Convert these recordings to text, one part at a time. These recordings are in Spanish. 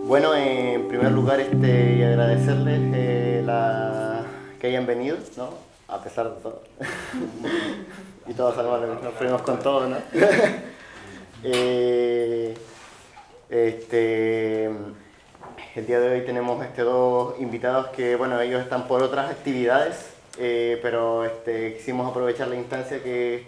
Bueno, en primer lugar, agradecerles que hayan venido, ¿no? A pesar de todo. Y todos sabemos que nos fuimos con todo, ¿no? Eh, este, el día de hoy tenemos dos invitados que, bueno, ellos están por otras actividades, pero quisimos aprovechar la instancia de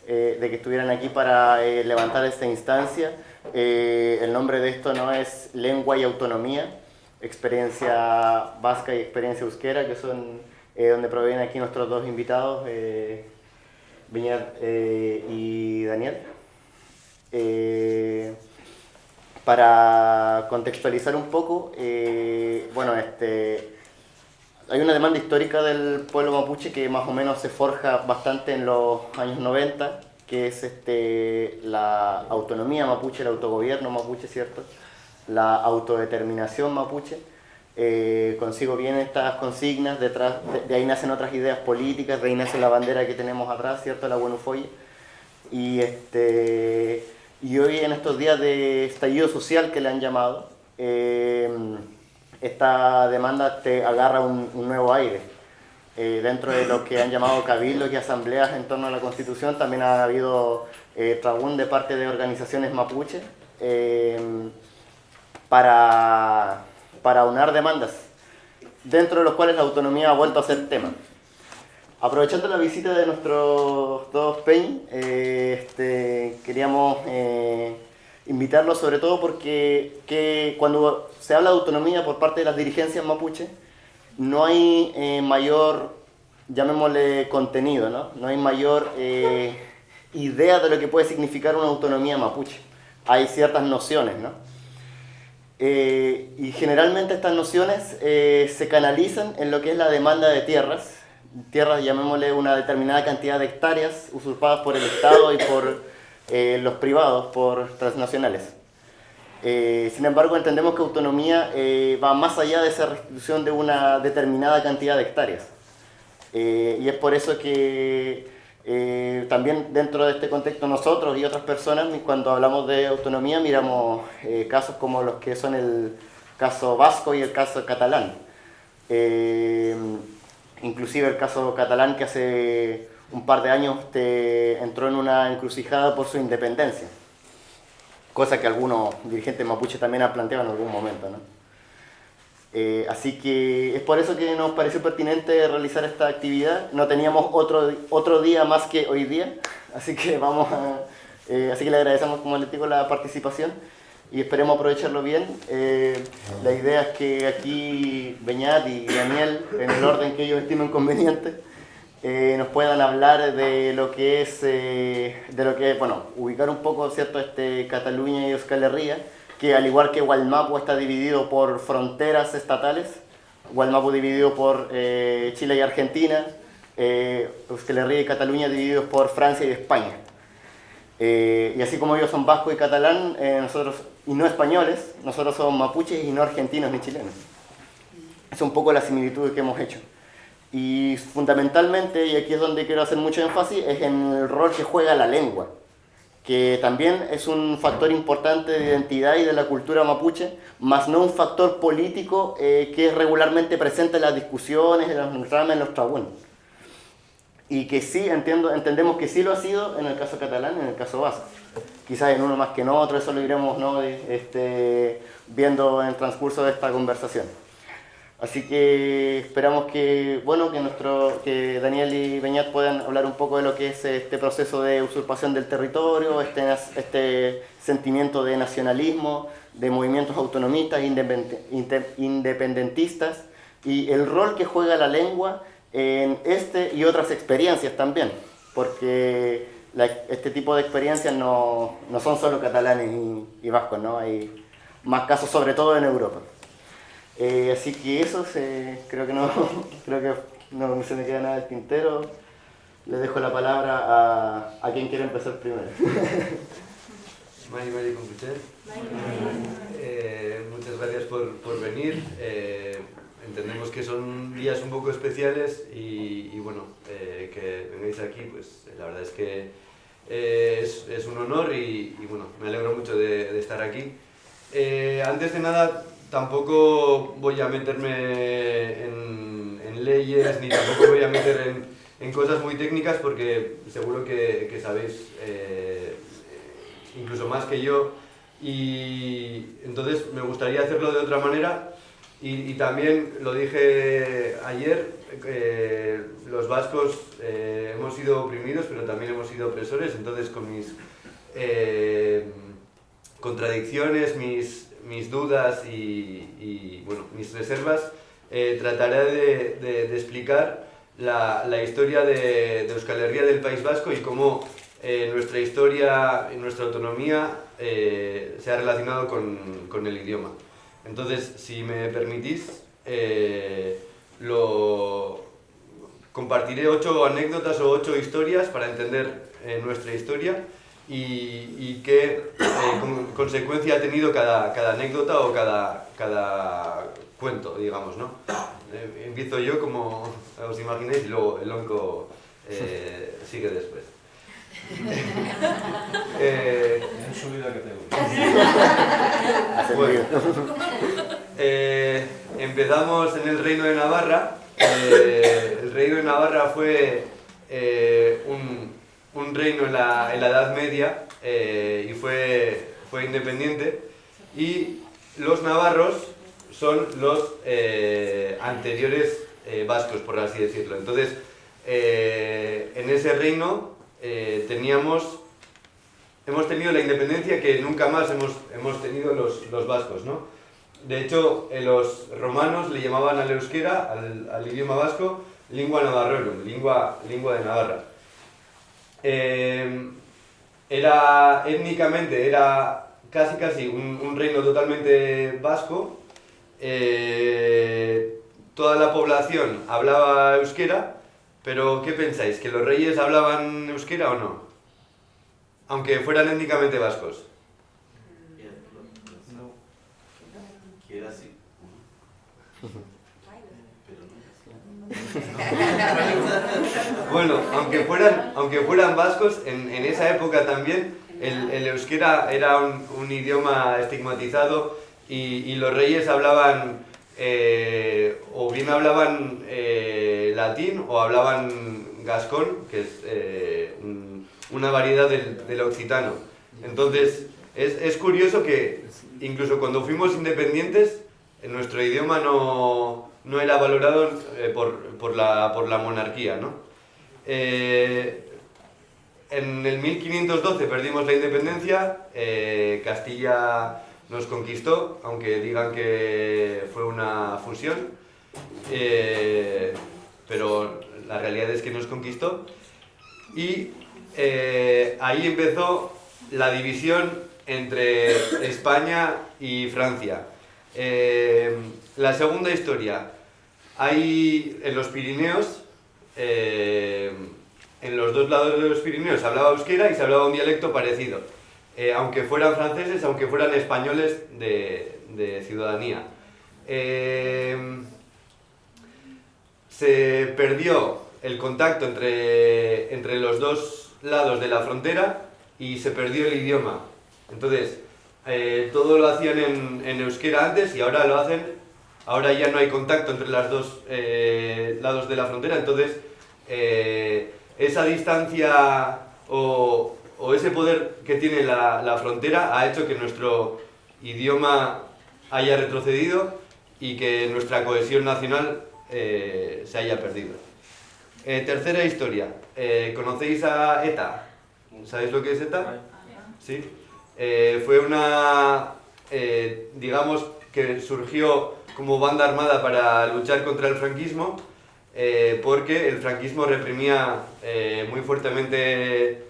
que estuvieran aquí para levantar esta instancia. El nombre de esto no es Lengua y Autonomía, experiencia vasca y experiencia euskera, que son donde provienen aquí nuestros dos invitados, Beñat y Daniel. Para contextualizar un poco, bueno, hay una demanda histórica del pueblo mapuche que más o menos se forja bastante en los años 90, que es la autonomía mapuche, el autogobierno mapuche, ¿cierto? La autodeterminación mapuche. Consigo vienen estas consignas, detrás de ahí nacen otras ideas políticas, de ahí nace la bandera que tenemos atrás, ¿cierto? La Buenufoye. Y, y hoy en estos días de estallido social que le han llamado, esta demanda te agarra un nuevo aire. Dentro de lo que han llamado cabildos y asambleas en torno a la Constitución, también ha habido trabún de parte de organizaciones mapuche para aunar demandas, dentro de los cuales la autonomía ha vuelto a ser tema. Aprovechando la visita de nuestros dos peñi, queríamos invitarlos sobre todo porque cuando se habla de autonomía por parte de las dirigencias mapuche, no hay mayor, llamémosle contenido, ¿no? No hay mayor idea de lo que puede significar una autonomía mapuche. Hay ciertas nociones, ¿no? Y generalmente estas nociones se canalizan en lo que es la demanda de tierras, llamémosle una determinada cantidad de hectáreas usurpadas por el Estado y por los privados, por transnacionales. Sin embargo, entendemos que autonomía va más allá de esa restitución de una determinada cantidad de hectáreas. Y es por eso que también dentro de este contexto nosotros y otras personas, cuando hablamos de autonomía, miramos casos como los que son el caso vasco y el caso catalán. Inclusive el caso catalán, que hace un par de años entró en una encrucijada por su independencia, cosa que algunos dirigentes mapuche también han planteado en algún momento, ¿no? Así que es por eso que nos pareció pertinente realizar esta actividad. No teníamos otro día más que hoy día, así que así que le agradecemos, como les digo, la participación y esperemos aprovecharlo bien. La idea es que aquí Beñat y Daniel, en el orden que ellos estimen conveniente, nos puedan hablar de lo que es, bueno, ubicar un poco, ¿cierto?, Cataluña y Euskal Herria, que al igual que Gualmapu está dividido por fronteras estatales, Gualmapu dividido por Chile y Argentina, Euskal Herria y Cataluña divididos por Francia y España. Y así como ellos son vasco y catalán, nosotros, y no españoles, nosotros somos mapuches y no argentinos ni chilenos. Es un poco la similitud que hemos hecho. Y fundamentalmente, y aquí es donde quiero hacer mucho énfasis, es en el rol que juega la lengua, que también es un factor importante de identidad y de la cultura mapuche, más no un factor político que es regularmente presente en las discusiones, en los dramas, en los trabunes. Y que sí, entendemos que sí lo ha sido en el caso catalán y en el caso vasco. Quizás en uno más que en otro, eso lo iremos, ¿no?, viendo en el transcurso de esta conversación. Así que esperamos que, bueno, que Daniel y Beñat puedan hablar un poco de lo que es este proceso de usurpación del territorio, este sentimiento de nacionalismo, de movimientos autonomistas, independentistas, y el rol que juega la lengua en y otras experiencias también, porque este tipo de experiencias no son solo catalanes y vascos, ¿no? Hay más casos, sobre todo en Europa. Así que eso, creo que no se me queda nada del tintero. Le dejo la palabra a quien quiera empezar primero. Mari Computer. Muchas gracias por venir. Entendemos que son días un poco especiales y bueno, que vengáis aquí, pues la verdad es que es un honor y bueno, me alegro mucho de estar aquí. Antes de nada, tampoco voy a meterme en leyes, ni tampoco voy a meter en cosas muy técnicas, porque seguro que sabéis incluso más que yo, y entonces me gustaría hacerlo de otra manera. Y también lo dije ayer, los vascos hemos sido oprimidos, pero también hemos sido opresores, entonces con mis contradicciones, mis dudas y bueno, mis reservas, trataré de explicar la historia de Euskal Herria, del País Vasco, y cómo nuestra historia y nuestra autonomía se ha relacionado con el idioma. Entonces, si me permitís, compartiré 8 anécdotas o 8 historias para entender nuestra historia y qué consecuencia ha tenido cada anécdota o cada cuento, digamos, ¿no? Empiezo yo, como os imagináis, y luego el onco sigue después. Han subido a categoría. Bueno, empezamos en el Reino de Navarra. El Reino de Navarra fue un reino en la Edad Media y fue independiente, y los navarros son los anteriores vascos, por así decirlo. Entonces, en ese reino hemos tenido la independencia que nunca más hemos tenido los vascos, ¿no? De hecho, los romanos le llamaban al euskera, al idioma vasco, lingua navarrorum, lingua de Navarra. Étnicamente era casi un reino totalmente vasco. Toda la población hablaba euskera, pero ¿qué pensáis? ¿Que los reyes hablaban euskera o no? Aunque fueran étnicamente vascos. No. Que era así. Bueno, aunque fueran vascos, en esa época también el euskera era un idioma estigmatizado, y los reyes hablaban, o bien hablaban latín o hablaban gascón, que es una variedad del occitano. Entonces, es curioso que incluso cuando fuimos independientes, nuestro idioma no era valorado por la monarquía, ¿no? En el 1512 perdimos la independencia, Castilla nos conquistó, aunque digan que fue una fusión, pero la realidad es que nos conquistó, y ahí empezó la división entre España y Francia. La segunda historia, hay en los Pirineos, en los dos lados de los Pirineos se hablaba euskera y se hablaba un dialecto parecido, aunque fueran franceses, aunque fueran españoles de ciudadanía. Se perdió el contacto entre los dos lados de la frontera y se perdió el idioma. Entonces, todo lo hacían en euskera antes, y ahora ya no hay contacto entre los dos lados de la frontera. Entonces, esa distancia o ese poder que tiene la frontera ha hecho que nuestro idioma haya retrocedido y que nuestra cohesión nacional se haya perdido. Tercera historia. ¿Conocéis a ETA? ¿Sabéis lo que es ETA? ¿Sí? Fue digamos que surgió como banda armada para luchar contra el franquismo, porque el franquismo reprimía muy fuertemente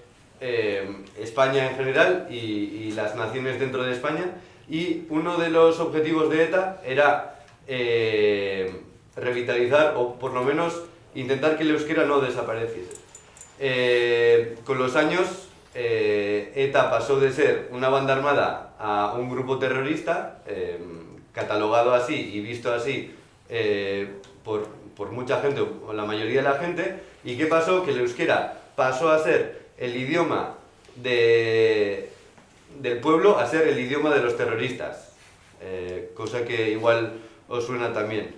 España en general y las naciones dentro de España, y uno de los objetivos de ETA era revitalizar, o por lo menos intentar que el euskera no desapareciese. Con los años, ETA pasó de ser una banda armada a un grupo terrorista, catalogado así y visto así por mucha gente, o la mayoría de la gente. ¿Y qué pasó? Que el euskera pasó a ser el idioma del pueblo a ser el idioma de los terroristas, cosa que igual os suena también.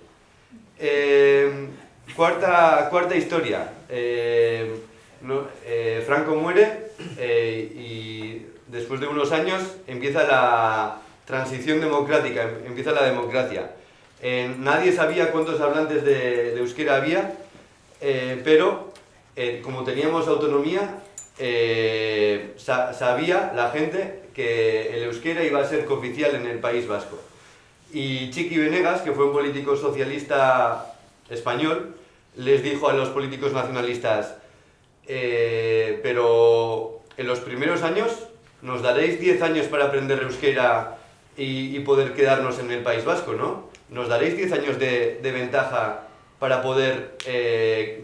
Cuarta historia. Franco muere y después de unos años empieza la transición democrática, empieza la democracia. Nadie sabía cuántos hablantes de euskera había, pero como teníamos autonomía, sabía la gente que el euskera iba a ser cooficial en el País Vasco. Y Txiki Benegas, que fue un político socialista español, les dijo a los políticos nacionalistas: pero en los primeros años nos daréis 10 años para aprender euskera y poder quedarnos en el País Vasco, ¿no? Nos daréis 10 años de ventaja para poder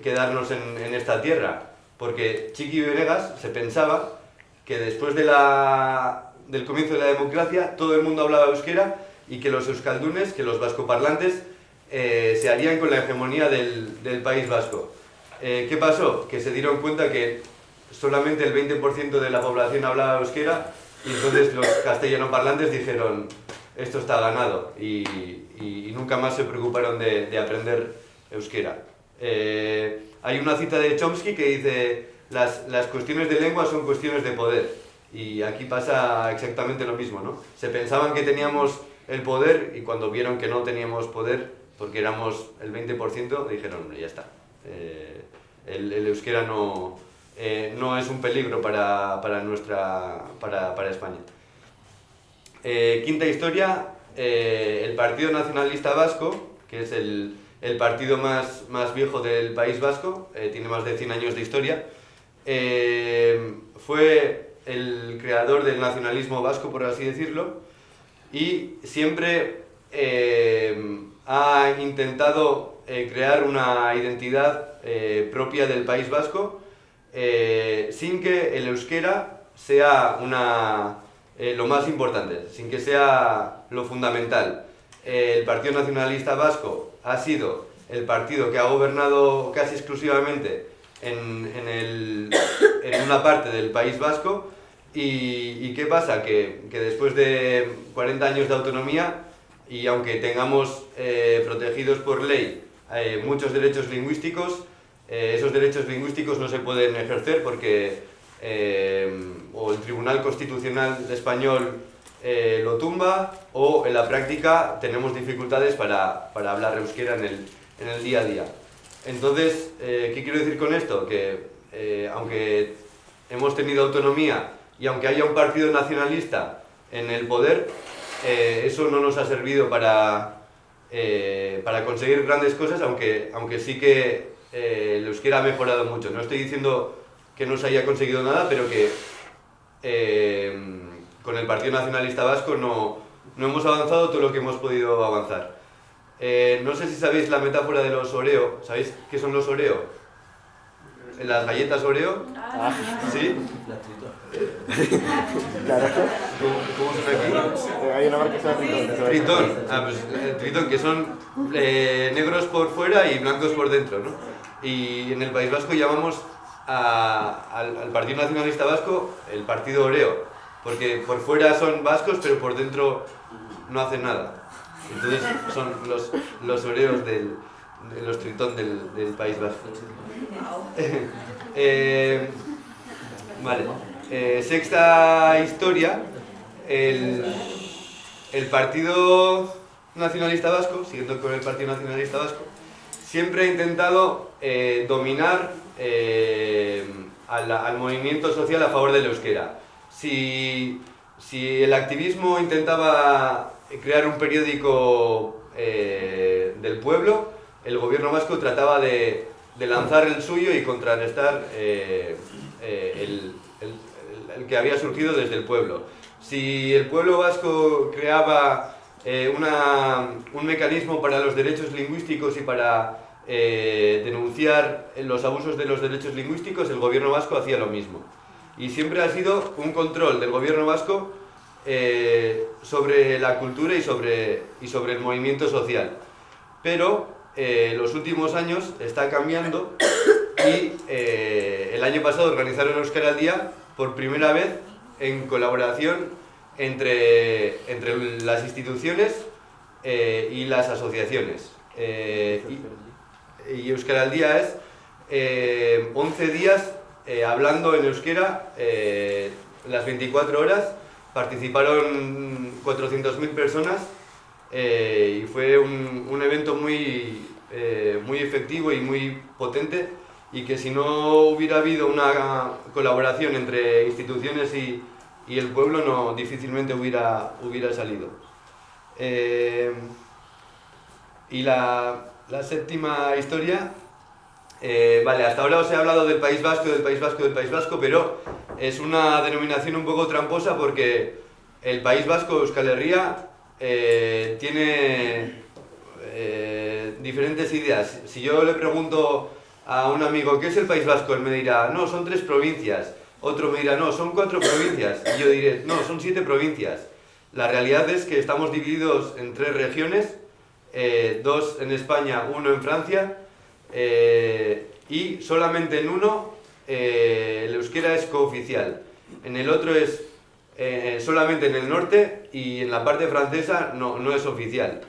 quedarnos en esta tierra. Porque Txiki Benegas se pensaba que después del comienzo de la democracia todo el mundo hablaba euskera y que los euskaldunes, que los vascoparlantes, se harían con la hegemonía del País Vasco. ¿Qué pasó? Que se dieron cuenta que solamente el 20% de la población hablaba euskera y entonces los castellanoparlantes dijeron: esto está ganado, y nunca más se preocuparon de aprender euskera. Hay una cita de Chomsky que dice: las cuestiones de lengua son cuestiones de poder, y aquí pasa exactamente lo mismo, ¿no? Se pensaban que teníamos el poder y cuando vieron que no teníamos poder, porque éramos el 20%, dijeron: ya está, el euskera no es un peligro para España. Quinta historia, el Partido Nacionalista Vasco, que es el partido más viejo del País Vasco, tiene más de 100 años de historia, fue el creador del nacionalismo vasco, por así decirlo, y siempre ha intentado crear una identidad propia del País Vasco, sin que el euskera sea lo más importante, sin que sea lo fundamental. El Partido Nacionalista Vasco ha sido el partido que ha gobernado casi exclusivamente en una parte del País Vasco. ¿Y qué pasa? Que después de 40 años de autonomía, y aunque tengamos protegidos por ley muchos derechos lingüísticos, esos derechos lingüísticos no se pueden ejercer porque o el Tribunal Constitucional español lo tumba, o en la práctica tenemos dificultades para hablar euskera en el día a día. Entonces, ¿qué quiero decir con esto? Que aunque hemos tenido autonomía y aunque haya un partido nacionalista en el poder, eso no nos ha servido para conseguir grandes cosas, aunque sí que el euskera ha mejorado mucho. No estoy diciendo que no se haya conseguido nada, pero que con el Partido Nacionalista Vasco no hemos avanzado todo lo que hemos podido avanzar. No sé si sabéis la metáfora de los Oreo. ¿Sabéis qué son los Oreo? ¿Las galletas Oreo? ¿Sí? Claro. ¿Cómo son aquí? Hay una marca que se llama Tritón. Tritón. Pues Tritón, que son negros por fuera y blancos por dentro, ¿no? Y en el País Vasco llamamos al Partido Nacionalista Vasco el Partido Oreo, porque por fuera son vascos, pero por dentro no hacen nada. Entonces son los Oreos de los Tritón del País Vasco. Vale. Sexta historia. El Partido Nacionalista Vasco, siguiendo con el Partido Nacionalista Vasco, siempre ha intentado dominar al movimiento social a favor del euskera. Si el activismo intentaba crear un periódico del pueblo, el gobierno vasco trataba de lanzar el suyo y contrarrestar el que había surgido desde el pueblo. Si el pueblo vasco creaba un mecanismo para los derechos lingüísticos y para denunciar los abusos de los derechos lingüísticos, el gobierno vasco hacía lo mismo. Y siempre ha sido un control del gobierno vasco sobre la cultura y sobre el movimiento social. Pero los últimos años está cambiando y el año pasado organizaron Euskara al Día por primera vez en colaboración entre las instituciones, y las asociaciones. Y Euskaraldia es 11 días hablando en euskera las 24 horas. Participaron 400.000 personas y fue un evento muy efectivo y muy potente, y que si no hubiera habido una colaboración entre instituciones y el pueblo, difícilmente hubiera salido. Y la séptima historia, vale, hasta ahora os he hablado del País Vasco, pero es una denominación un poco tramposa porque el País Vasco, Euskal Herria, tiene diferentes ideas. Si yo le pregunto a un amigo ¿qué es el País Vasco?, él me dirá, no, son 3 provincias. Otro me dirá, no, son 4 provincias. Y yo diré, no, son 7 provincias. La realidad es que estamos divididos en 3 regiones, 2 en España, 1 en Francia, y solamente en uno el euskera es cooficial. En el otro es solamente en el norte, y en la parte francesa no es oficial.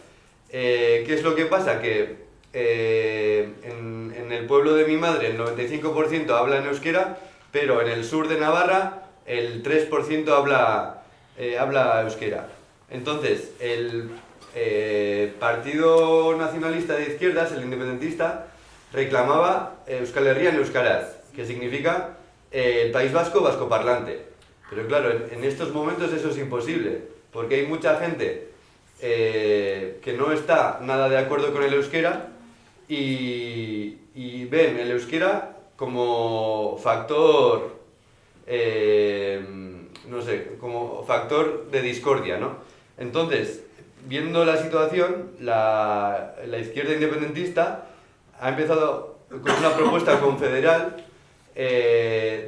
¿Qué es lo que pasa? Que en el pueblo de mi madre el 95% habla en euskera, pero en el sur de Navarra el 3% habla euskera. Entonces, el Partido Nacionalista de Izquierdas, el independentista, reclamaba Euskal Herria en euskaraz, que significa el País Vasco vascoparlante. Pero claro, en estos momentos eso es imposible, porque hay mucha gente que no está nada de acuerdo con el euskera y ven el euskera como factor, no sé, como factor de discordia, ¿no? Entonces, viendo la situación, la izquierda independentista ha empezado con una propuesta confederal,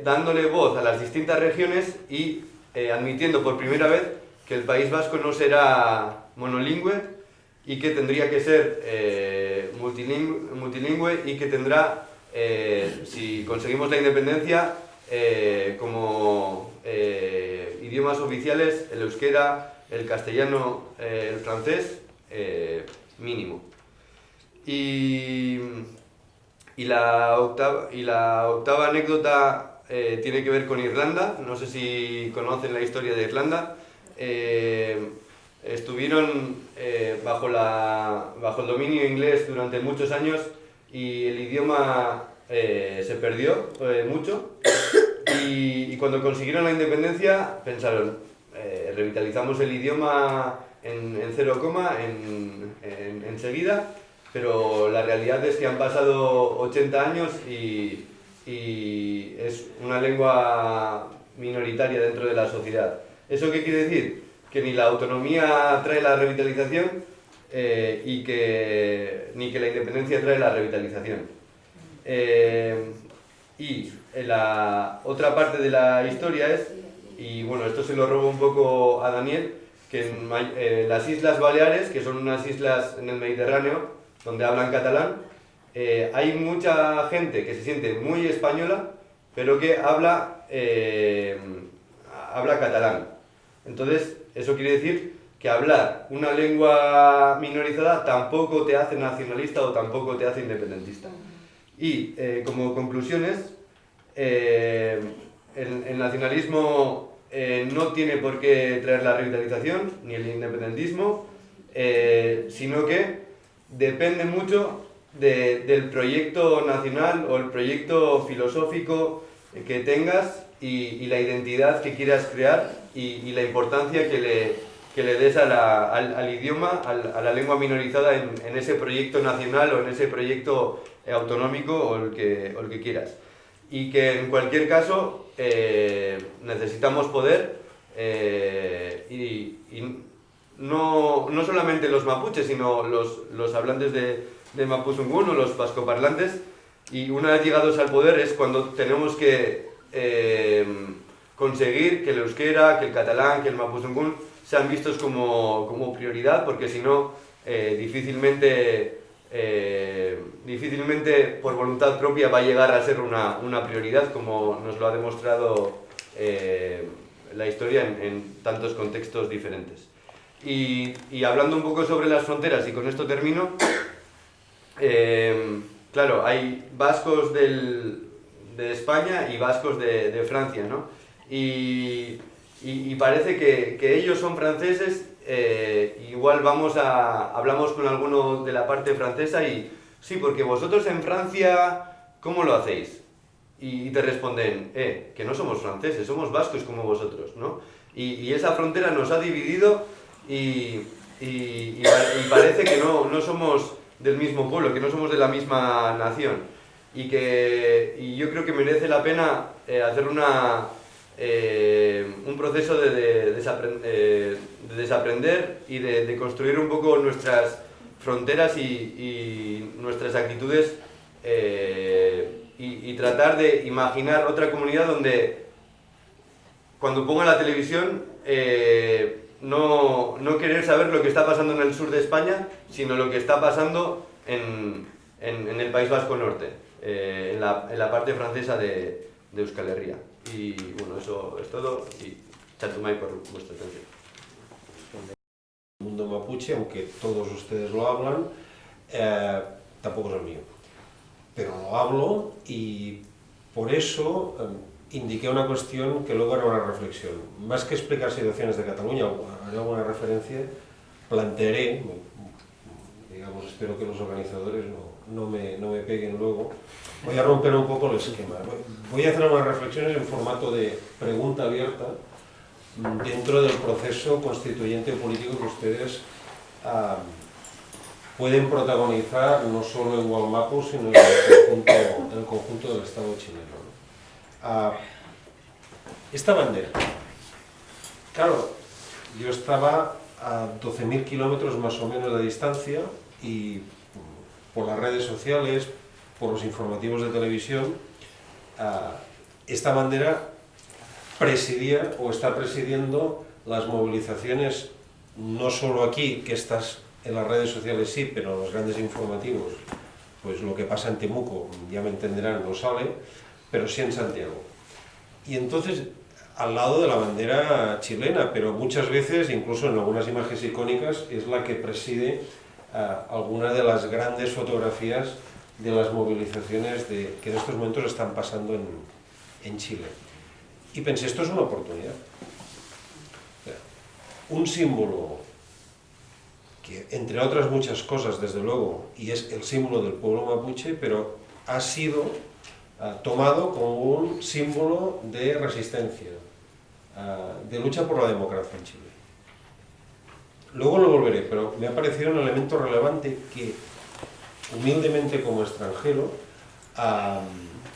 dándole voz a las distintas regiones y admitiendo por primera vez que el País Vasco no será monolingüe y que tendría que ser multilingüe, y que tendrá, si conseguimos la independencia, como idiomas oficiales el euskera, el castellano, el francés, mínimo. Y la octava anécdota tiene que ver con Irlanda. No sé si conocen la historia de Irlanda. Estuvieron bajo el dominio inglés durante muchos años y el idioma se perdió mucho. Y cuando consiguieron la independencia pensaron, revitalizamos el idioma en 0, enseguida, pero la realidad es que han pasado 80 años y es una lengua minoritaria dentro de la sociedad. ¿Eso qué quiere decir? Que ni la autonomía trae la revitalización ni que la independencia trae la revitalización. Y la otra parte de la historia es, y bueno, esto se lo robo un poco a Daniel, que en las Islas Baleares, que son unas islas en el Mediterráneo donde hablan catalán, hay mucha gente que se siente muy española, pero que habla catalán. Entonces, eso quiere decir que hablar una lengua minorizada tampoco te hace nacionalista o tampoco te hace independentista. Y como conclusiones, el nacionalismo no tiene por qué traer la revitalización ni el independentismo, sino que depende mucho del proyecto nacional o el proyecto filosófico que tengas y la identidad que quieras crear y la importancia que le des al idioma, a la lengua minorizada en ese proyecto nacional o en ese proyecto autonómico o el que quieras. Y que en cualquier caso necesitamos poder y no solamente los mapuches, sino los hablantes de mapuzungún o los vascoparlantes, y una vez llegados al poder es cuando tenemos que conseguir que el euskera, que el catalán, que el mapuzungún sean vistos como prioridad, porque si no difícilmente por voluntad propia va a llegar a ser una prioridad, como nos lo ha demostrado la historia en tantos contextos diferentes. Y hablando un poco sobre las fronteras, y con esto termino, claro, hay vascos de España y vascos de Francia, ¿no? Y parece que ellos son franceses, igual hablamos con alguno de la parte francesa y sí, porque vosotros en Francia, ¿cómo lo hacéis? Y te responden, que no somos franceses, somos vascos como vosotros, ¿no? Y esa frontera nos ha dividido y parece que no somos del mismo pueblo, que no somos de la misma nación. Y yo creo que merece la pena hacer un proceso de desaprender y de construir un poco nuestras fronteras y nuestras actitudes y tratar de imaginar otra comunidad donde cuando ponga la televisión no querer saber lo que está pasando en el sur de España, sino lo que está pasando en el País Vasco Norte, en la parte francesa de Euskal Herria. Y bueno, eso es todo y chatumay por vuestra atención. El mundo mapuche, aunque todos ustedes lo hablan, tampoco es el mío. Pero lo hablo y por eso indiqué una cuestión que luego era una reflexión. Más que explicar situaciones de Cataluña, haré alguna referencia, plantearé, digamos, espero que los organizadores no me peguen luego, voy a romper un poco el esquema. Voy a hacer unas reflexiones en formato de pregunta abierta dentro del proceso constituyente político que ustedes pueden protagonizar no solo en Wallmapu, sino en el conjunto del Estado chileno. Esta bandera, claro, yo estaba a 12.000 kilómetros más o menos de distancia y por las redes sociales, por los informativos de televisión, esta bandera presidía o está presidiendo las movilizaciones, no solo aquí, que estas en las redes sociales sí, pero en los grandes informativos, pues lo que pasa en Temuco, ya me entenderán, no sale, pero sí en Santiago. Y entonces, al lado de la bandera chilena, pero muchas veces, incluso en algunas imágenes icónicas, es la que preside alguna de las grandes fotografías de las movilizaciones que en estos momentos están pasando en Chile. Y pensé, esto es una oportunidad. Un símbolo que, entre otras muchas cosas, desde luego, y es el símbolo del pueblo mapuche, pero ha sido tomado como un símbolo de resistencia, de lucha por la democracia en Chile. Luego lo volveré, pero me ha parecido un elemento relevante que, humildemente como extranjero,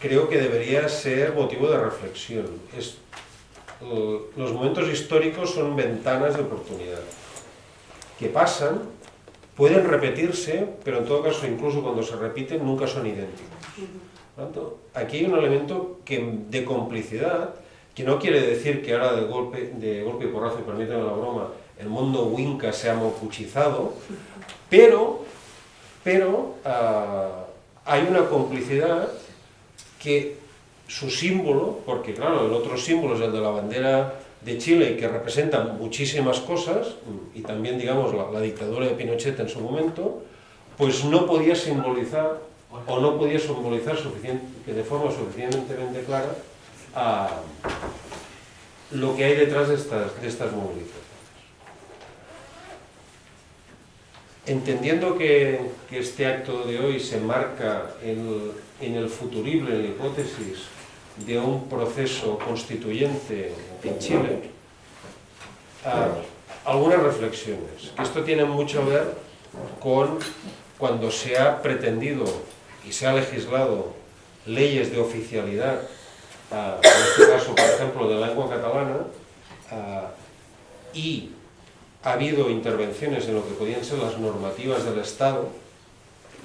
creo que debería ser motivo de reflexión. Los momentos históricos son ventanas de oportunidad que pasan, pueden repetirse, pero en todo caso, incluso cuando se repiten, nunca son idénticos. Por tanto, aquí hay un elemento de complicidad, que no quiere decir que ahora de golpe y porrazo, y permítanme la broma, el mundo winca se ha mapuchizado, pero hay una complicidad que su símbolo, porque claro, el otro símbolo es el de la bandera de Chile, que representa muchísimas cosas, y también, digamos, la dictadura de Pinochet en su momento, pues no podía simbolizar, o no podía simbolizar de forma suficientemente clara lo que hay detrás de estas movilizaciones. Entendiendo que este acto de hoy se enmarca en el futurible, en la hipótesis de un proceso constituyente en Chile, algunas reflexiones. Esto tiene mucho que ver con cuando se ha pretendido y se ha legislado leyes de oficialidad, en este caso, por ejemplo, de la lengua catalana, y ha habido intervenciones en lo que podían ser las normativas del Estado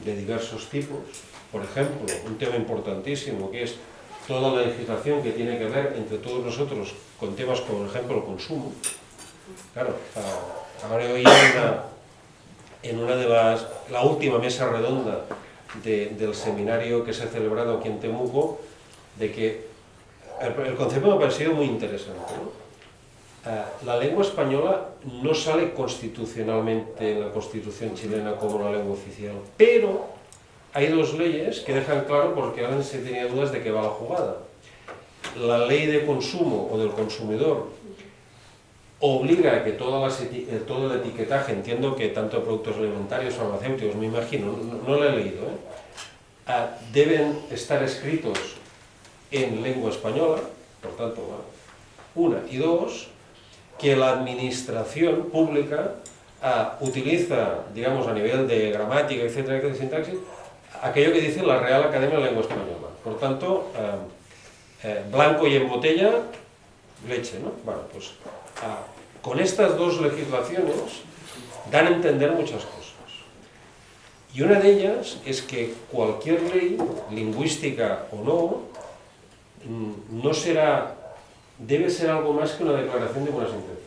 de diversos tipos. Por ejemplo, un tema importantísimo que es toda la legislación que tiene que ver entre todos nosotros con temas como, por ejemplo, el consumo. Claro, ahora he oído en una de la última mesa redonda del seminario que se ha celebrado aquí en Temuco, de que el concepto me ha parecido muy interesante, ¿no? La lengua española no sale constitucionalmente en la Constitución chilena como la lengua oficial, pero hay dos leyes que dejan claro, porque alguien se tenía dudas de qué va la jugada. La ley de consumo o del consumidor obliga a que todo el etiquetaje, entiendo que tanto productos alimentarios, farmacéuticos, me imagino, no lo he leído, deben estar escritos en lengua española, por tanto, una. Y dos, que la administración pública utiliza, digamos, a nivel de gramática, etcétera, de sintaxis, aquello que dice la Real Academia de Lengua Española. Por tanto, blanco y en botella, leche, ¿no? Bueno, pues con estas dos legislaciones dan a entender muchas cosas. Y una de ellas es que cualquier ley, lingüística o no, debe ser algo más que una declaración de buenas intenciones.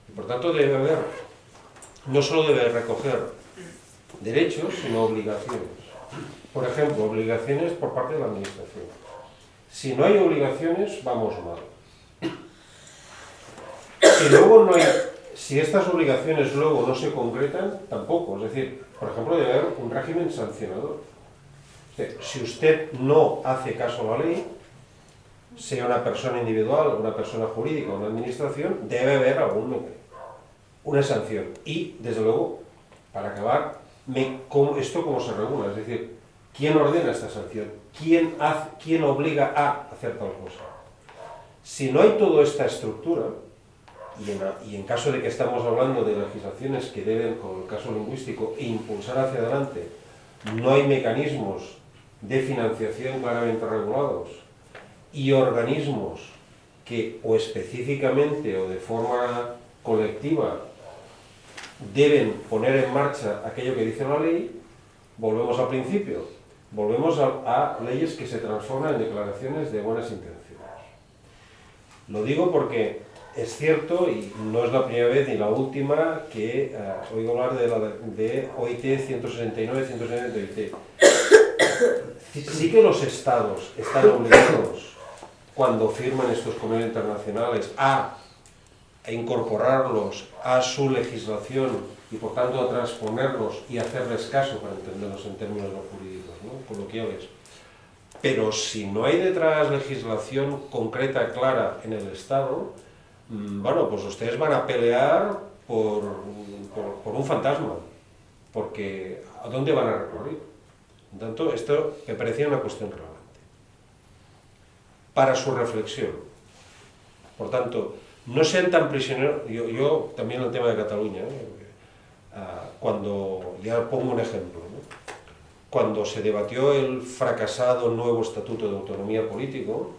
Y por tanto no solo debe recoger derechos, sino obligaciones. Por ejemplo, obligaciones por parte de la administración. Si no hay obligaciones, vamos mal. Y luego si estas obligaciones luego no se concretan, tampoco. Es decir, por ejemplo, debe haber un régimen sancionador. Si usted no hace caso a la ley, sea una persona individual, una persona jurídica o una administración, debe haber una sanción. Y, desde luego, para acabar, ¿esto cómo se regula? Es decir, ¿quién ordena esta sanción? ¿Quién obliga a hacer tal cosa? Si no hay toda esta estructura, y en caso de que estamos hablando de legislaciones que deben, con el caso lingüístico, impulsar hacia adelante, no hay mecanismos de financiación claramente regulados y organismos que o específicamente o de forma colectiva deben poner en marcha aquello que dice la ley, volvemos al principio, volvemos a leyes que se transforman en declaraciones de buenas intenciones. Lo digo porque es cierto, y no es la primera vez ni la última, que oigo hablar de OIT 169, 170 de OIT. Sí que los estados están obligados, cuando firman estos convenios internacionales, a incorporarlos a su legislación y por tanto a transponerlos y hacerles caso, para entenderlos en términos no jurídicos, ¿no? Coloquiales. Pero si no hay detrás legislación concreta, clara en el Estado, bueno, pues ustedes van a pelear por un fantasma, porque ¿a dónde van a recurrir? Por tanto, esto me parecía una cuestión relevante. Para su reflexión. Por tanto, no sean tan prisioneros. Yo también el tema de Cataluña, cuando, ya pongo un ejemplo, ¿no? Cuando se debatió el fracasado nuevo Estatuto de Autonomía Político,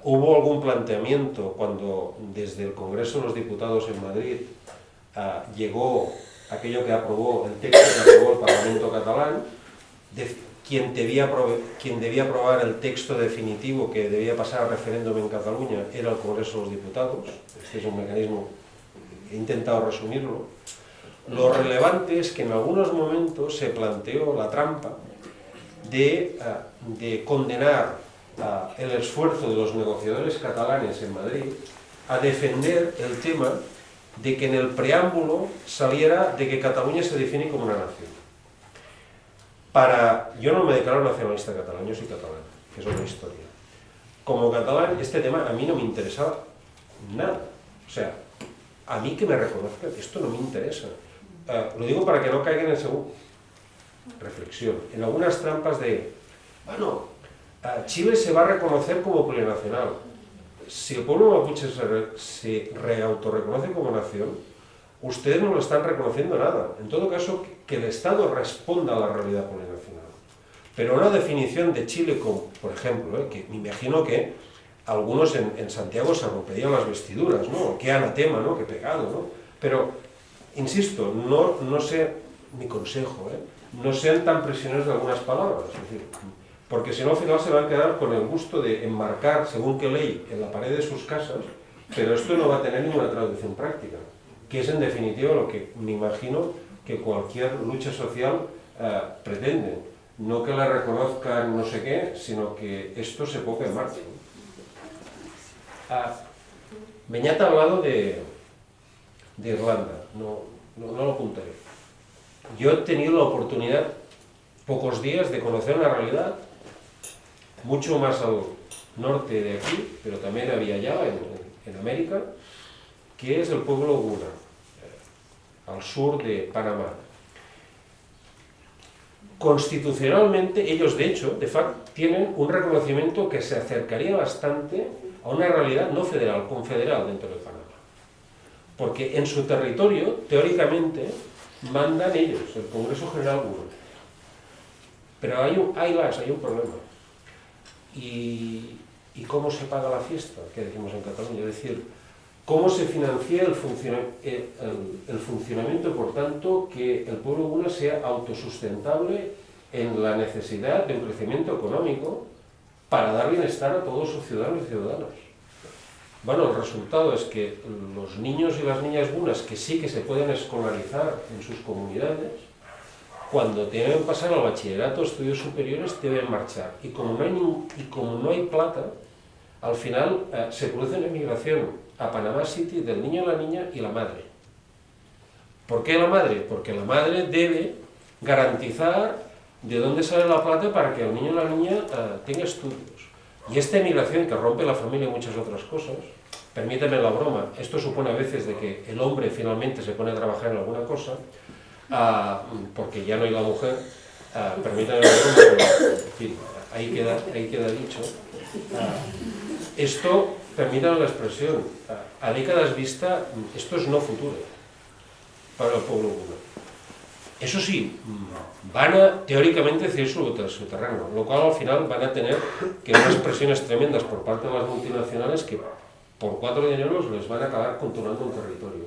hubo algún planteamiento cuando desde el Congreso de los Diputados en Madrid llegó aquello que aprobó, el texto que aprobó el Parlamento catalán, quien debía aprobar el texto definitivo que debía pasar a referéndum en Cataluña era el Congreso de los Diputados. Este es un mecanismo, he intentado resumirlo. Lo relevante es que en algunos momentos se planteó la trampa de condenar el esfuerzo de los negociadores catalanes en Madrid a defender el tema de que en el preámbulo saliera de que Cataluña se define como una nación. Yo no me declaro nacionalista catalán, yo soy catalán, que es otra historia. Como catalán, este tema a mí no me interesaba nada. O sea, a mí que me reconozcan, esto no me interesa. Lo digo para que no caigan en reflexión, en algunas trampas de, bueno, Chile se va a reconocer como plurinacional. Si el pueblo mapuche se reautorreconoce como nación, ustedes no lo están reconociendo nada. En todo caso, que el Estado responda a la realidad plurinacional. Pero una definición de Chile como, por ejemplo, que me imagino que algunos en Santiago se romperían las vestiduras, ¿no? Qué anatema, ¿no? Qué pecado, ¿no? Pero, insisto, no sé, mi consejo, no sean tan prisioneros de algunas palabras, es decir, porque si no al final se van a quedar con el gusto de enmarcar según qué ley en la pared de sus casas, pero esto no va a tener ninguna traducción práctica, que es en definitiva lo que me imagino que cualquier lucha social pretende, no que la reconozcan no sé qué, sino que esto se ponga en marcha. Beñat ha hablado de Irlanda, no lo apuntaré. Yo he tenido la oportunidad, pocos días, de conocer una realidad mucho más al norte de aquí, pero también había allá, en América, que es el pueblo Guna, al sur de Panamá. Constitucionalmente, ellos de hecho, de facto, tienen un reconocimiento que se acercaría bastante a una realidad no federal, confederal dentro de Panamá. Porque en su territorio, teóricamente, mandan ellos, el Congreso General Guna. Pero hay un problema. ¿Y cómo se paga la fiesta? Que decimos en Cataluña. Es decir, ¿cómo se financia el funcionamiento, por tanto, que el pueblo Guna sea autosustentable en la necesidad de un crecimiento económico para dar bienestar a todos sus ciudadanos y ciudadanas? Bueno, el resultado es que los niños y las niñas gunas, que sí que se pueden escolarizar en sus comunidades, cuando tienen que pasar al bachillerato o estudios superiores, deben marchar. Y como no hay plata, al final se produce una emigración a Panama City del niño, la niña y la madre. ¿Por qué la madre? Porque la madre debe garantizar de dónde sale la plata para que el niño o la niña tenga estudios. Y esta emigración, que rompe la familia y muchas otras cosas, permíteme la broma, esto supone a veces de que el hombre finalmente se pone a trabajar en alguna cosa, porque ya no hay la mujer, permítame la broma, pero, en fin, ahí queda dicho. Esto, permítame la expresión, a décadas vista, esto es no futuro para el pueblo guna. Eso sí, van a teóricamente ceder su terreno, lo cual al final van a tener que unas presiones tremendas por parte de las multinacionales que por 4 dineros les van a acabar controlando un territorio.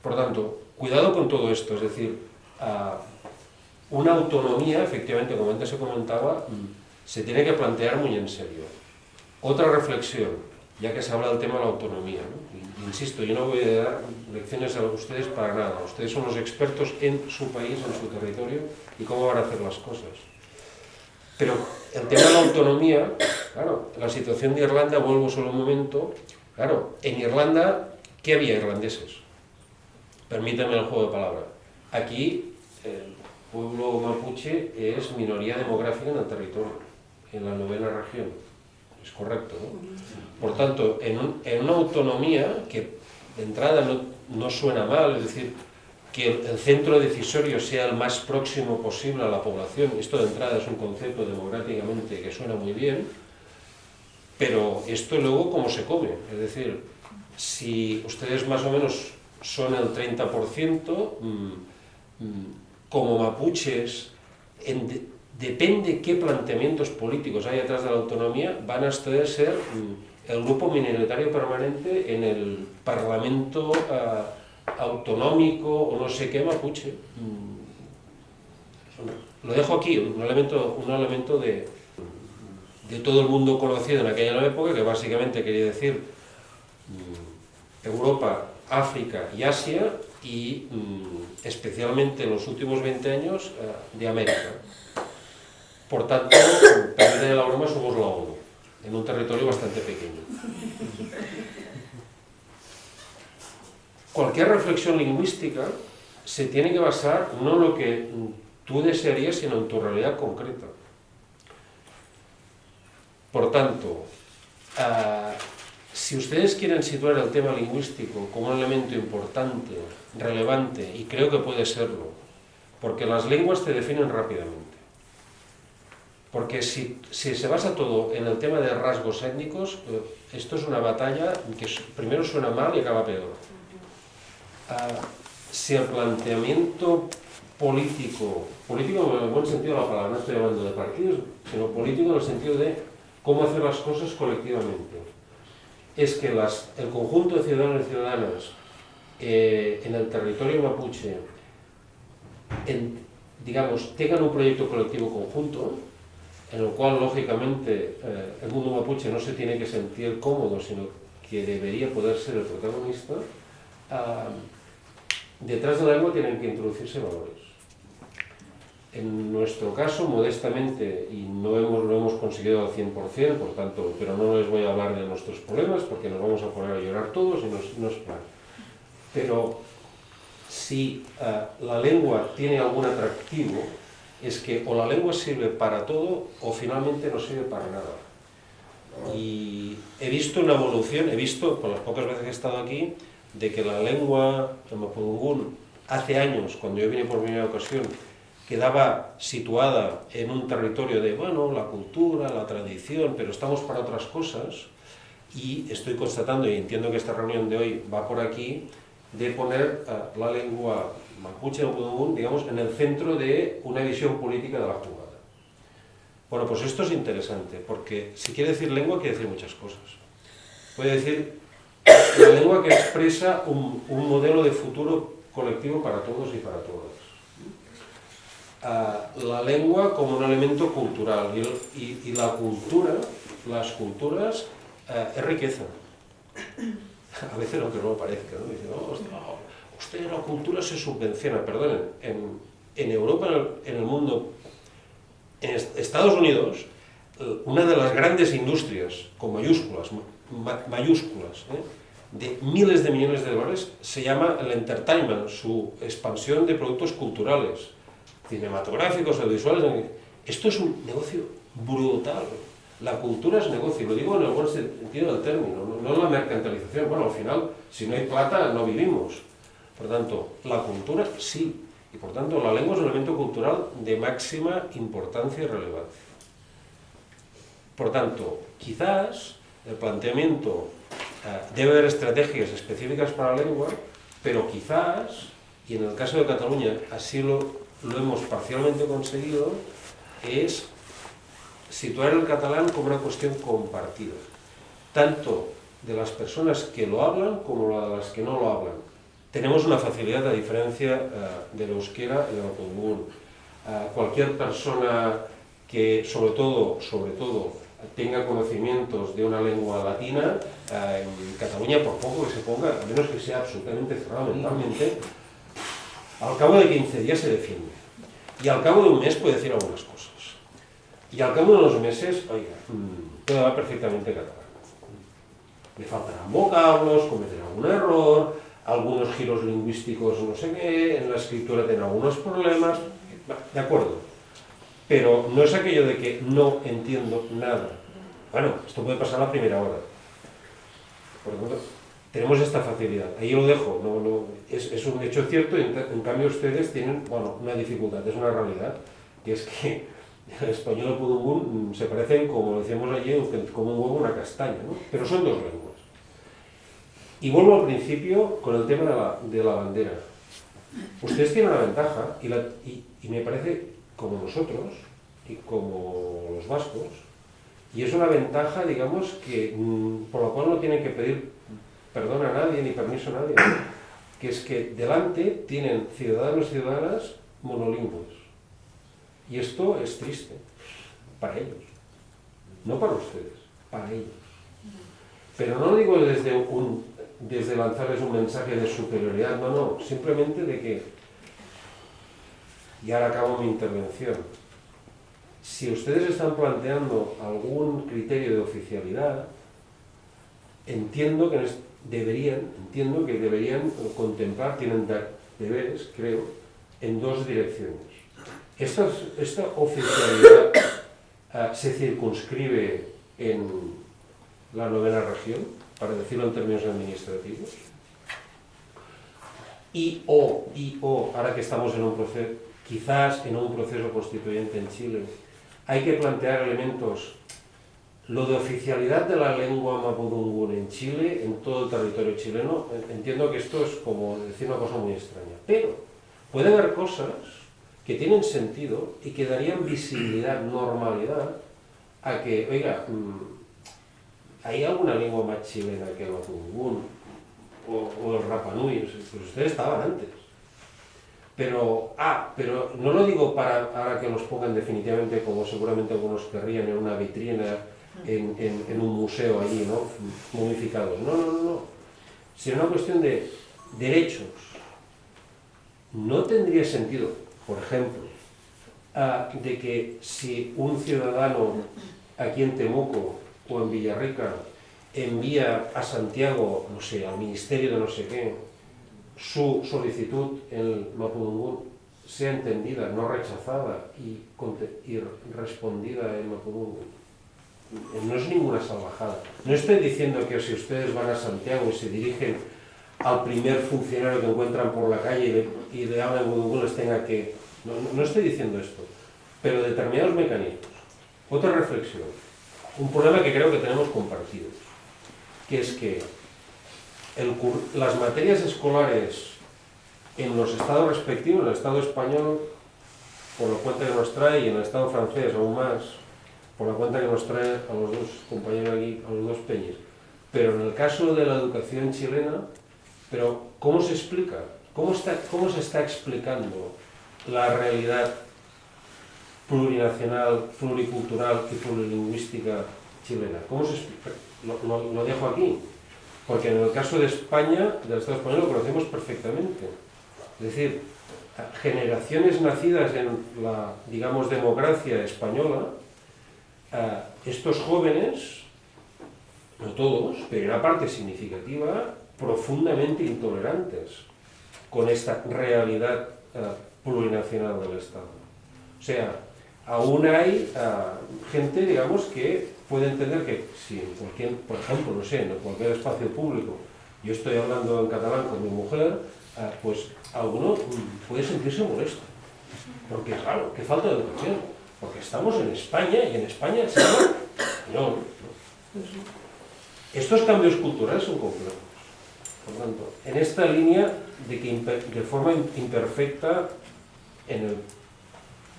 Por tanto, cuidado con todo esto, es decir, una autonomía, efectivamente, como antes se comentaba, se tiene que plantear muy en serio. Otra reflexión, ya que se habla del tema de la autonomía, ¿no? Insisto, yo no voy a dar lecciones a ustedes para nada. Ustedes son los expertos en su país, en su territorio, y cómo van a hacer las cosas. Pero el tema de la autonomía, claro, la situación de Irlanda, vuelvo solo un momento, claro, en Irlanda, ¿qué había irlandeses? Permítanme el juego de palabras. Aquí, el pueblo mapuche es minoría demográfica en el territorio, en la 9ª región. Es correcto, ¿no? Por tanto, en una autonomía que de entrada no suena mal, es decir, que el centro decisorio sea el más próximo posible a la población, esto de entrada es un concepto democráticamente que suena muy bien, pero esto luego cómo se come, es decir, si ustedes más o menos son el 30%, como mapuches, depende qué planteamientos políticos hay detrás de la autonomía, van a ustedes ser el grupo minoritario permanente en el Parlamento autonómico o no sé qué mapuche. Lo dejo aquí, un elemento de todo el mundo conocido en aquella época, que básicamente quería decir Europa, África y Asia, y especialmente en los últimos 20 años de América. Por tanto, permítame la broma, somos la ONU, en un territorio bastante pequeño. Cualquier reflexión lingüística se tiene que basar no en lo que tú desearías, sino en tu realidad concreta. Por tanto, si ustedes quieren situar el tema lingüístico como un elemento importante, relevante, y creo que puede serlo, porque las lenguas te definen rápidamente. Porque si se basa todo en el tema de rasgos étnicos, esto es una batalla que primero suena mal y acaba peor. Si el planteamiento político en el buen sentido de la palabra, no estoy hablando de partidos, sino político en el sentido de cómo hacer las cosas colectivamente, es que el conjunto de ciudadanos y ciudadanas en el territorio mapuche, digamos, tengan un proyecto colectivo conjunto, en el cual, lógicamente, el mundo mapuche no se tiene que sentir cómodo, sino que debería poder ser el protagonista. Detrás de la lengua tienen que introducirse valores. En nuestro caso, modestamente, y lo hemos conseguido al 100%, por tanto, pero no les voy a hablar de nuestros problemas porque nos vamos a poner a llorar todos y no es plan. Pero si la lengua tiene algún atractivo, es que o la lengua sirve para todo o finalmente no sirve para nada. Y he visto una evolución, por las pocas veces que he estado aquí, de que la lengua mapudungún hace años, cuando yo vine por primera ocasión, quedaba situada en un territorio de, bueno, la cultura, la tradición, pero estamos para otras cosas, y estoy constatando, y entiendo que esta reunión de hoy va por aquí, de poner la lengua mapuche o mapudungún, digamos, en el centro de una visión política de la jugada. Bueno, pues esto es interesante, porque si quiere decir lengua, quiere decir muchas cosas. Puede decir la lengua que expresa un modelo de futuro colectivo para todos y para todas. La lengua como un elemento cultural, y la cultura, las culturas, es riqueza. A veces aunque no lo parezca, ¿no? Dicen, usted, la cultura se subvenciona. Perdonen, en Europa, en el mundo, en Estados Unidos, una de las grandes industrias, con mayúsculas, de miles de millones de dólares, se llama el entertainment, su expansión de productos culturales, cinematográficos, audiovisuales. Esto es un negocio brutal. La cultura es negocio, lo digo en el buen sentido del término, no la mercantilización. Bueno, al final, si no hay plata, no vivimos. Por tanto, la cultura sí, y por tanto la lengua es un elemento cultural de máxima importancia y relevancia. Por tanto, quizás el planteamiento debe haber estrategias específicas para la lengua, pero quizás, y en el caso de Cataluña así lo hemos parcialmente conseguido, es situar el catalán como una cuestión compartida, tanto de las personas que lo hablan como de las que no lo hablan. Tenemos una facilidad, a diferencia del euskera y del mapudungún. Cualquier persona que, sobre todo, tenga conocimientos de una lengua latina, en Cataluña, por poco que se ponga, a menos que sea absolutamente cerrado mentalmente, al cabo de 15 días se defiende. Y al cabo de un mes puede decir algunas cosas. Y al cabo de unos meses, oiga, puede hablar perfectamente catalán. Le faltarán vocablos, cometerá algún error, algunos giros lingüísticos no sé qué, en la escritura tendrá algunos problemas, de acuerdo. Pero no es aquello de que no entiendo nada. Bueno, esto puede pasar a la primera hora. Por lo tanto, tenemos esta facilidad. Ahí lo dejo. Es un hecho cierto, y en cambio ustedes tienen, bueno, una dificultad, es una realidad, que es que el español y el mapudungún se parecen, como decíamos allí, como un huevo y una castaña, ¿no? Pero son dos lenguas. Y vuelvo al principio con el tema de la bandera. Ustedes tienen una ventaja, y me parece, como nosotros, y como los vascos, y es una ventaja, digamos, por la cual no tienen que pedir perdón a nadie, ni permiso a nadie, ¿no? Que es que delante tienen ciudadanos y ciudadanas monolingües. Y esto es triste, para ellos, no para ustedes, para ellos. Pero no lo digo desde lanzarles un mensaje de superioridad, no, simplemente de que, y ahora acabo mi intervención, si ustedes están planteando algún criterio de oficialidad, entiendo que deberían contemplar, tienen deberes, creo, en dos direcciones. Esta oficialidad se circunscribe en la 9ª región, para decirlo en términos administrativos, y ahora que estamos quizás en un proceso constituyente en Chile, hay que plantear elementos, lo de oficialidad de la lengua mapudungún en Chile, en todo el territorio chileno. Entiendo que esto es como decir una cosa muy extraña, pero puede haber cosas que tienen sentido y que darían visibilidad, normalidad, a que, oiga, ¿hay alguna lengua más chilena que el mapudungún o el Rapanui? Pues ustedes estaban antes. Pero no lo digo para que los pongan definitivamente, como seguramente algunos querrían, en una vitrina, en un museo allí, ¿no? Momificados. No. Sino una cuestión de derechos. No tendría sentido, por ejemplo, de que si un ciudadano aquí en Temuco o en Villarrica envía a Santiago, no sé, al ministerio de no sé qué, su solicitud en el Mapudungun sea entendida, no rechazada y respondida en Mapudungun. No es ninguna salvajada. No estoy diciendo que si ustedes van a Santiago y se dirigen al primer funcionario que encuentran por la calle y le hablan en Mapudungun les tenga que... No estoy diciendo esto, pero determinados mecanismos. Otra reflexión, un problema que creo que tenemos compartido, que es que las materias escolares en los estados respectivos, en el estado español, por la cuenta que nos trae, y en el estado francés aún más, por la cuenta que nos trae a los dos compañeros aquí, a los dos peñas, pero en el caso de la educación chilena, pero ¿cómo se explica? ¿Cómo se está explicando la realidad plurinacional, pluricultural y plurilingüística chilena? ¿Cómo se explica? Lo dejo aquí, porque en el caso de España, del Estado español, lo conocemos perfectamente. Es decir, generaciones nacidas en la, digamos, democracia española, estos jóvenes, no todos, pero una parte significativa, profundamente intolerantes con esta realidad plurinacional del Estado. O sea, aún hay gente, digamos, que puede entender que si en cualquier, por ejemplo, no sé, en cualquier espacio público, yo estoy hablando en catalán con mi mujer, pues alguno puede sentirse molesto. Porque, claro, que falta de educación. Porque estamos en España y en España se habla español. Estos cambios culturales son complejos. Por lo tanto, en esta línea de que de forma imperfecta en el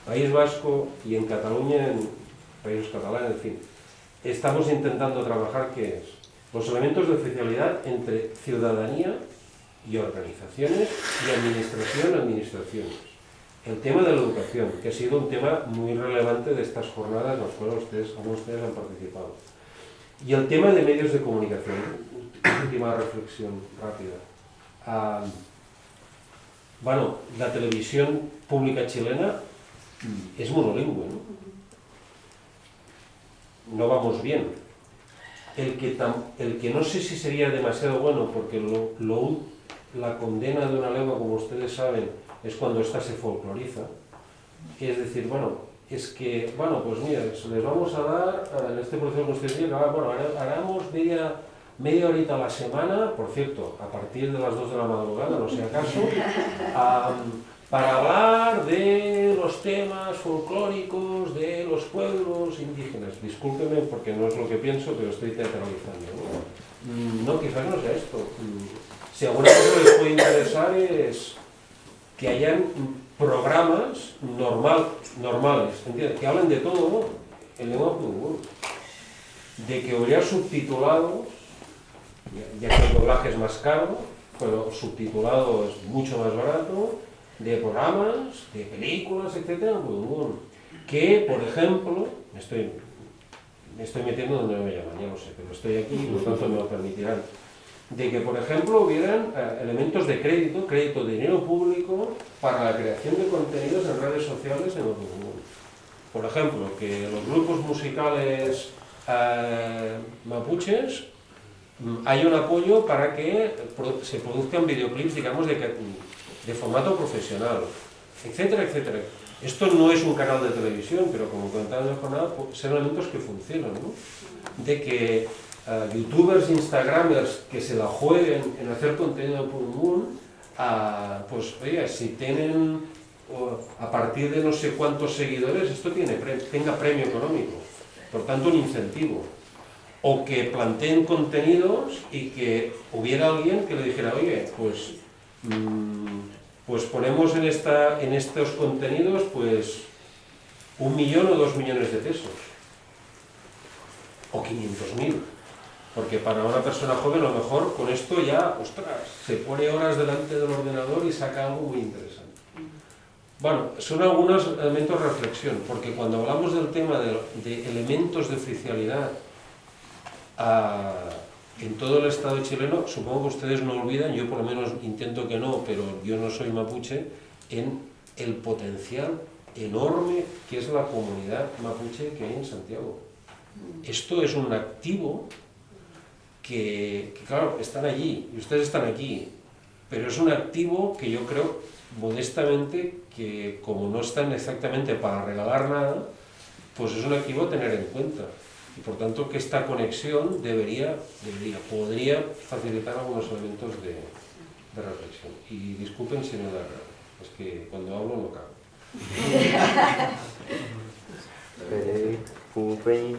País Vasco y en Cataluña, en países catalanes, en fin, estamos intentando trabajar ¿qué es? Los elementos de oficialidad entre ciudadanía y organizaciones y administraciones. El tema de la educación, que ha sido un tema muy relevante de estas jornadas en las cuales algunos de ustedes han participado. Y el tema de medios de comunicación, última reflexión rápida. Bueno, la televisión pública chilena es monolingüe, ¿no? No vamos bien. El que no sé si sería demasiado bueno, porque la condena de una lengua, como ustedes saben, es cuando ésta se folcloriza. Es decir, bueno, es que, bueno, pues mira, les vamos a dar en este proceso constitucional, bueno, haremos media horita a la semana, por cierto, a partir de las 2 de la madrugada, no sea acaso, para hablar de los temas folclóricos de los pueblos indígenas. Discúlpenme porque no es lo que pienso, pero estoy teatralizando, ¿no? No, quizás no sea esto. Si alguna cosa les puede interesar es que hayan programas normales, ¿entiendes? Que hablen de todo en lengua mapudungun, de que hubiera subtitulados, ya que el doblaje es más caro, pero subtitulado es mucho más barato, de programas, de películas, etcétera, en mapudungun. Que, por ejemplo, me estoy metiendo donde no me llaman, ya lo sé, pero estoy aquí y por tanto me lo permitirán. De que, por ejemplo, hubieran elementos de crédito de dinero público para la creación de contenidos en redes sociales en mapudungun. Por ejemplo, que los grupos musicales mapuches hay un apoyo para que se produzcan videoclips, digamos, de formato profesional, etcétera, etcétera. Esto no es un canal de televisión, pero como comentaba en la jornada, son elementos que funcionan, ¿no? De que youtubers, instagramers que se la jueguen en hacer contenido de mapudungun, pues oye, si tienen a partir de no sé cuántos seguidores, esto tenga premio económico, por tanto un incentivo. O que planteen contenidos y que hubiera alguien que le dijera, oye, pues ponemos en estos contenidos pues 1 millón o 2 millones de pesos. O 500.000. Porque para una persona joven a lo mejor con esto ya, ostras, se pone horas delante del ordenador y saca algo muy interesante. Bueno, son algunos elementos de reflexión, porque cuando hablamos del tema de elementos de oficialidad en todo el Estado chileno, supongo que ustedes no olvidan, yo por lo menos intento que no, pero yo no soy mapuche, en el potencial enorme que es la comunidad mapuche que hay en Santiago. Esto es un activo que, claro, están allí y ustedes están aquí, pero es un activo que yo creo modestamente que, como no están exactamente para regalar nada, pues es un activo a tener en cuenta. Y por tanto que esta conexión podría facilitar algunos elementos de reflexión. Y disculpen si no da raro, es que cuando hablo no cago. Peraí, desculpem.